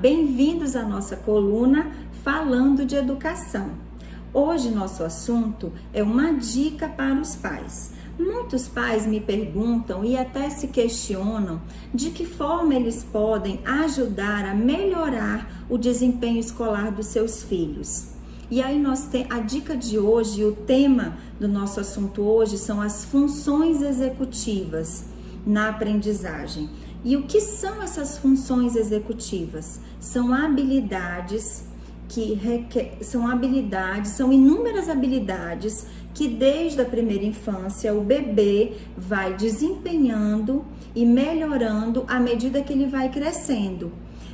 bem-vindos à nossa coluna Falando de Educação. Hoje nosso assunto é uma dica para os pais. Muitos pais me perguntam e até se questionam de que forma eles podem ajudar a melhorar o desempenho escolar dos seus filhos. E aí nós temos a dica de hoje, o tema do nosso assunto hoje são as funções executivas na aprendizagem. E o que são essas funções executivas? São habilidades são inúmeras habilidades que desde a primeira infância o bebê vai desempenhando e melhorando à medida que ele vai crescendo.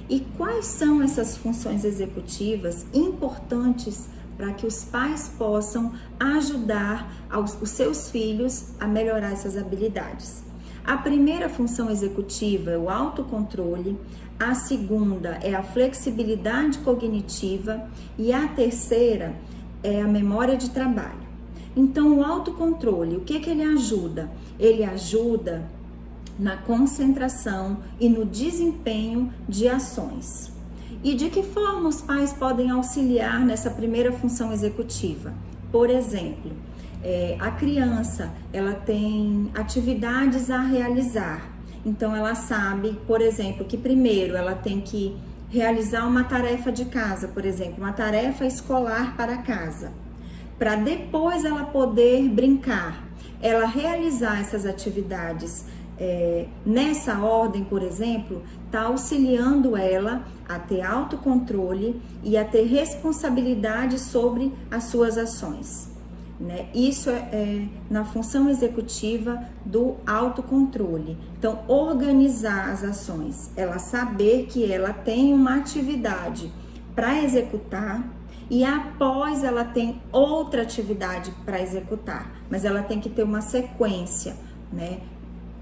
E quais são essas funções executivas importantes para que os pais possam ajudar os seus filhos a melhorar essas habilidades? A primeira função executiva é o autocontrole, a segunda é a flexibilidade cognitiva e a terceira é a memória de trabalho. Então, o autocontrole, o que ele ajuda? Ele ajuda na concentração e no desempenho de ações. E de que forma os pais podem auxiliar nessa primeira função executiva? Por exemplo, a criança, ela tem atividades a realizar. Então, ela sabe, por exemplo, que primeiro ela tem que realizar uma tarefa de casa, por exemplo, uma tarefa escolar para casa, para depois ela poder brincar. Ela realizar essas atividades nessa ordem, por exemplo, está auxiliando ela a ter autocontrole e a ter responsabilidade sobre as suas ações. Isso é na função executiva do autocontrole. Então, organizar as ações, ela saber que ela tem uma atividade para executar e após ela tem outra atividade para executar, mas ela tem que ter uma sequência, né?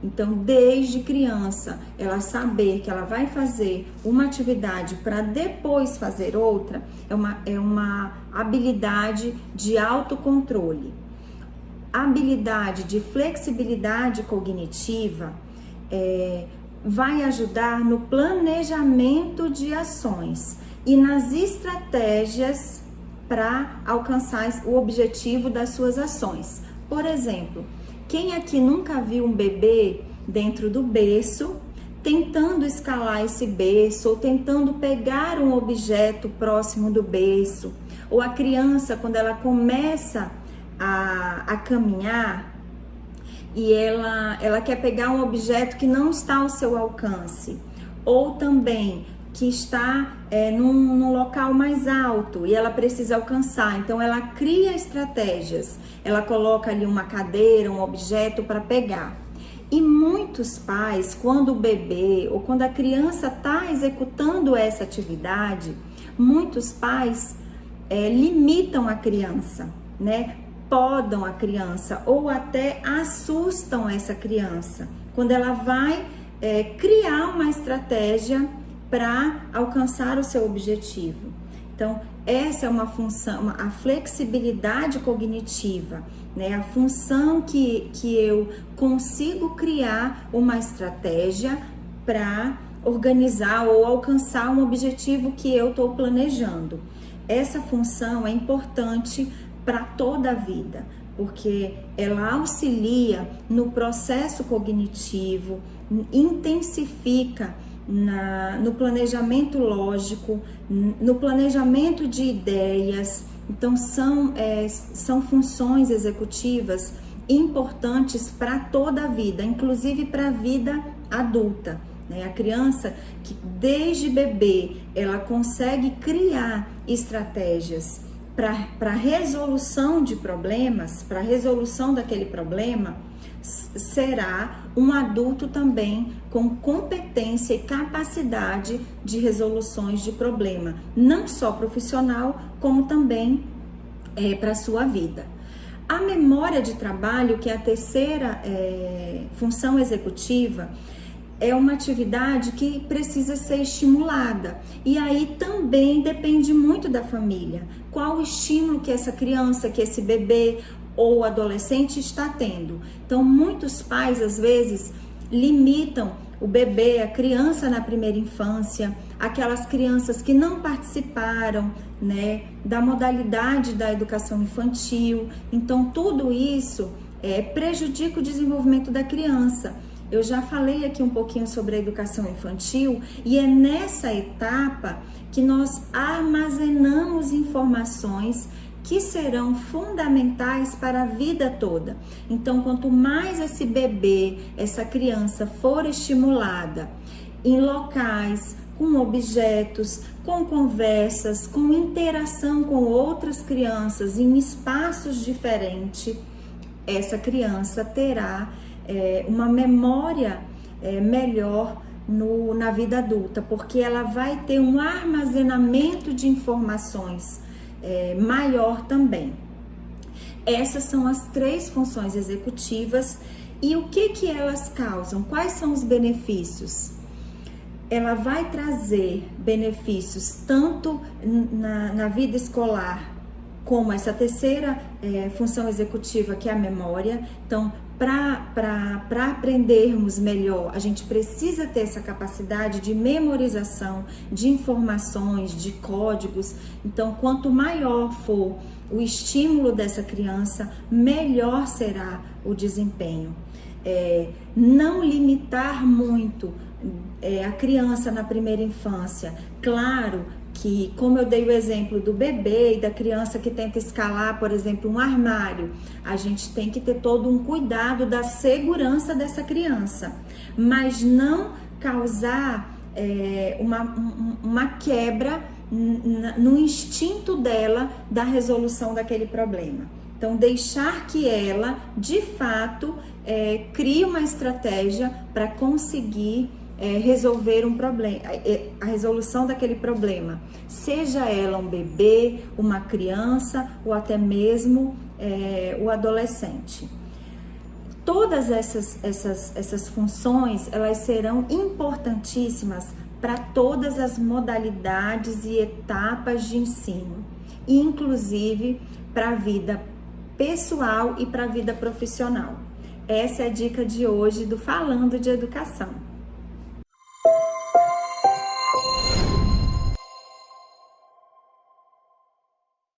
Então, desde criança, ela saber que ela vai fazer uma atividade para depois fazer outra, é uma habilidade de autocontrole. A habilidade de flexibilidade cognitiva vai ajudar no planejamento de ações e nas estratégias para alcançar o objetivo das suas ações. Por exemplo, quem aqui nunca viu um bebê dentro do berço, tentando escalar esse berço, ou tentando pegar um objeto próximo do berço, ou a criança, quando ela começa a caminhar e ela quer pegar um objeto que não está ao seu alcance, ou também que está num local mais alto e ela precisa alcançar. Então, ela cria estratégias. Ela coloca ali uma cadeira, um objeto para pegar. E muitos pais, quando o bebê ou quando a criança está executando essa atividade, muitos pais limitam a criança, né? Podam a criança ou até assustam essa criança quando ela vai criar uma estratégia para alcançar o seu objetivo. Então, essa é uma função, a flexibilidade cognitiva, né? A função que eu consigo criar uma estratégia para organizar ou alcançar um objetivo que eu estou planejando. Essa função é importante para toda a vida, porque ela auxilia no processo cognitivo, intensifica no planejamento lógico, no planejamento de ideias. Então, são funções executivas importantes para toda a vida, inclusive para a vida adulta, né? A criança que desde bebê ela consegue criar estratégias para resolução de problemas, para resolução daquele problema, será um adulto também com competência e capacidade de resoluções de problema, não só profissional, como também para a sua vida. A memória de trabalho, que é a terceira função executiva, é uma atividade que precisa ser estimulada. E aí também depende muito da família. Qual o estímulo que essa criança, que esse bebê ou adolescente está tendo. Então, muitos pais, às vezes, limitam o bebê, a criança na primeira infância, aquelas crianças que não participaram, né, da modalidade da educação infantil. Então, tudo isso prejudica o desenvolvimento da criança. Eu já falei aqui um pouquinho sobre a educação infantil e é nessa etapa que nós armazenamos informações que serão fundamentais para a vida toda. Então, quanto mais esse bebê, essa criança for estimulada em locais, com objetos, com conversas, com interação com outras crianças, em espaços diferentes, essa criança terá uma memória melhor na vida adulta, porque ela vai ter um armazenamento de informações maior também. Essas são as 3 funções executivas. E o que elas causam? Quais são os benefícios? Ela vai trazer benefícios tanto na vida escolar, como essa terceira função executiva, que é a memória. Então, para aprendermos melhor, a gente precisa ter essa capacidade de memorização de informações, de códigos. Então, quanto maior for o estímulo dessa criança, melhor será o desempenho. Não limitar muito a criança na primeira infância. Claro que, como eu dei o exemplo do bebê e da criança que tenta escalar, por exemplo, um armário, a gente tem que ter todo um cuidado da segurança dessa criança, mas não causar uma quebra no instinto dela da resolução daquele problema. Então, deixar que ela, de fato, crie uma estratégia para conseguir resolver um problema, a resolução daquele problema, seja ela um bebê, uma criança ou até mesmo o adolescente. Todas essas funções, elas serão importantíssimas para todas as modalidades e etapas de ensino, inclusive para a vida pessoal e para a vida profissional. Essa é a dica de hoje do Falando de Educação.